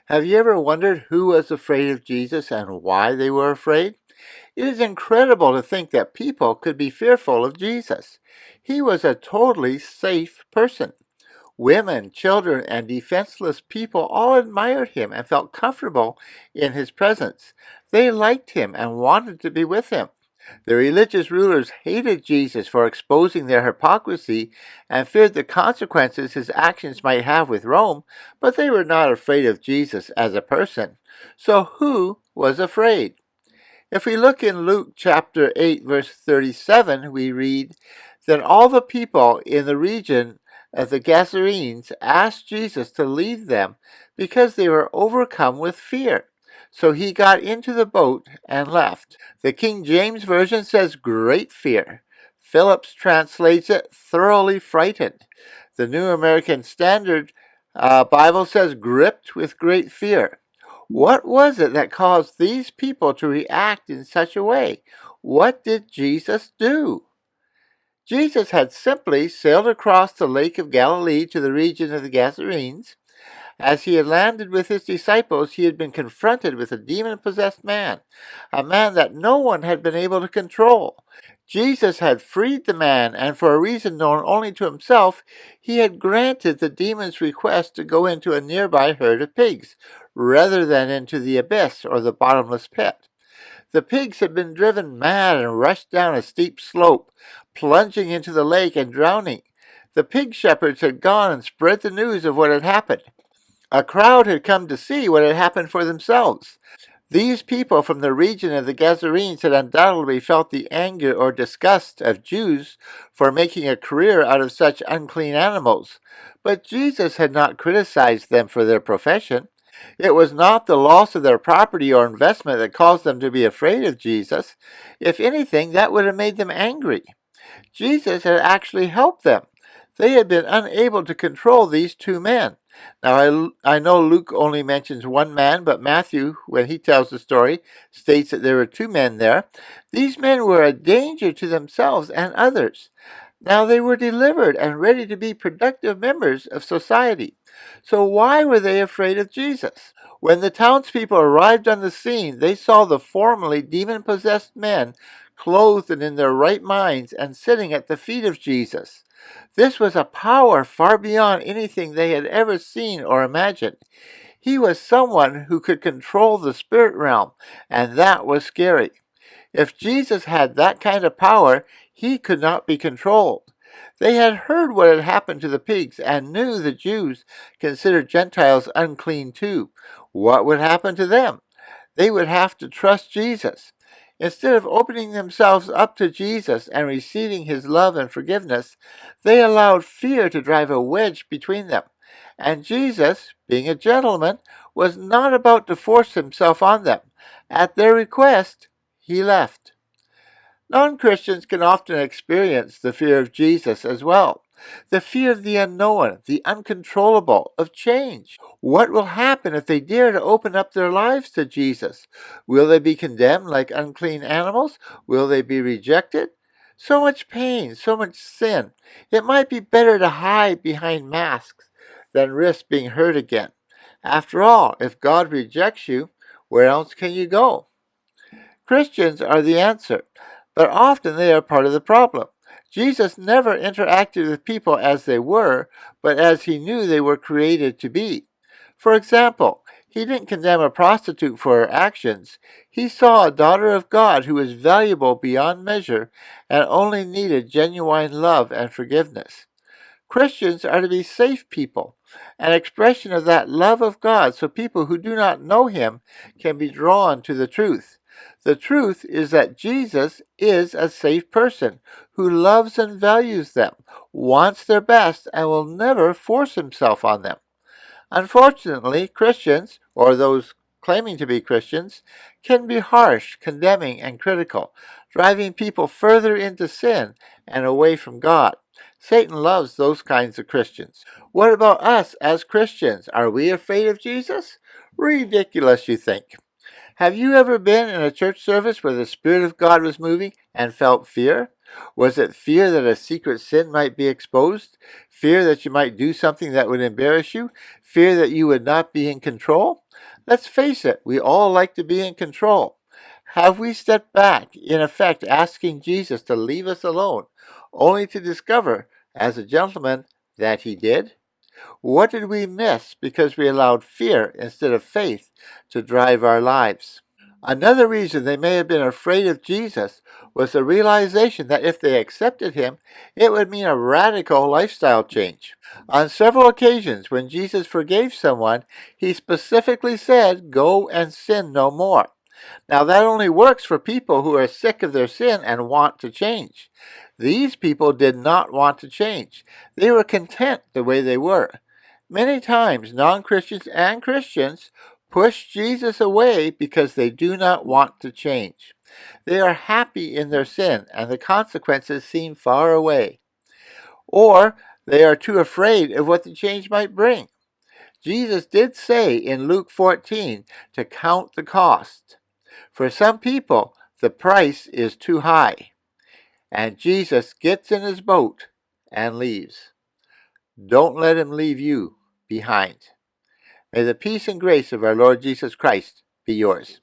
Have you ever wondered who was afraid of Jesus and why they were afraid? It is incredible to think that people could be fearful of Jesus. He was a totally safe person. Women, children, and defenseless people all admired him and felt comfortable in his presence. They liked him and wanted to be with him. The religious rulers hated Jesus for exposing their hypocrisy and feared the consequences his actions might have with Rome, but they were not afraid of Jesus as a person. So who was afraid? If we look in Luke chapter 8, verse 37, we read, "Then all the people in the region of the Gadarenes asked Jesus to leave them because they were overcome with fear. So he got into the boat and left." The King James Version says great fear. Phillips translates it thoroughly frightened. The New American Standard Bible says gripped with great fear. What was it that caused these people to react in such a way? What did Jesus do? Jesus had simply sailed across the Lake of Galilee to the region of the Gadarenes. As he had landed with his disciples, he had been confronted with a demon-possessed man, a man that no one had been able to control. Jesus had freed the man, and for a reason known only to himself, he had granted the demon's request to go into a nearby herd of pigs, rather than into the abyss or the bottomless pit. The pigs had been driven mad and rushed down a steep slope, plunging into the lake and drowning. The pig shepherds had gone and spread the news of what had happened. A crowd had come to see what had happened for themselves. These people from the region of the Gadarenes had undoubtedly felt the anger or disgust of Jews for making a career out of such unclean animals. But Jesus had not criticized them for their profession. It was not the loss of their property or investment that caused them to be afraid of Jesus. If anything, that would have made them angry. Jesus had actually helped them. They had been unable to control these two men. Now, I know Luke only mentions one man, but Matthew, when he tells the story, states that there were two men there. These men were a danger to themselves and others. Now they were delivered and ready to be productive members of society. So why were they afraid of Jesus? When the townspeople arrived on the scene, they saw the formerly demon-possessed men clothed and in their right minds and sitting at the feet of Jesus. This was a power far beyond anything they had ever seen or imagined. He was someone who could control the spirit realm, and that was scary. If Jesus had that kind of power, he could not be controlled. They had heard what had happened to the pigs and knew the Jews considered Gentiles unclean too. What would happen to them? They would have to trust Jesus. Instead of opening themselves up to Jesus and receiving his love and forgiveness, they allowed fear to drive a wedge between them. And Jesus, being a gentleman, was not about to force himself on them. At their request, he left. Non-Christians can often experience the fear of Jesus as well. The fear of the unknown, the uncontrollable, of change. What will happen if they dare to open up their lives to Jesus? Will they be condemned like unclean animals? Will they be rejected? So much pain, so much sin. It might be better to hide behind masks than risk being hurt again. After all, if God rejects you, where else can you go? Christians are the answer, but often they are part of the problem. Jesus never interacted with people as they were, but as he knew they were created to be. For example, he didn't condemn a prostitute for her actions. He saw a daughter of God who was valuable beyond measure and only needed genuine love and forgiveness. Christians are to be safe people, an expression of that love of God so people who do not know him can be drawn to the truth. The truth is that Jesus is a safe person who loves and values them, wants their best, and will never force himself on them. Unfortunately, Christians, or those claiming to be Christians, can be harsh, condemning, and critical, driving people further into sin and away from God. Satan loves those kinds of Christians. What about us as Christians? Are we afraid of Jesus? Ridiculous, you think. Have you ever been in a church service where the Spirit of God was moving and felt fear? Was it fear that a secret sin might be exposed? Fear that you might do something that would embarrass you? Fear that you would not be in control? Let's face it, we all like to be in control. Have we stepped back, in effect asking Jesus to leave us alone, only to discover, as a gentleman, that he did? What did we miss because we allowed fear instead of faith to drive our lives? Another reason they may have been afraid of Jesus was the realization that if they accepted him, it would mean a radical lifestyle change. On several occasions, when Jesus forgave someone, he specifically said, "Go and sin no more." Now, that only works for people who are sick of their sin and want to change. These people did not want to change. They were content the way they were. Many times, non-Christians and Christians push Jesus away because they do not want to change. They are happy in their sin, and the consequences seem far away. Or they are too afraid of what the change might bring. Jesus did say in Luke 14 to count the cost. For some people, the price is too high, and Jesus gets in his boat and leaves. Don't let him leave you behind. May the peace and grace of our Lord Jesus Christ be yours.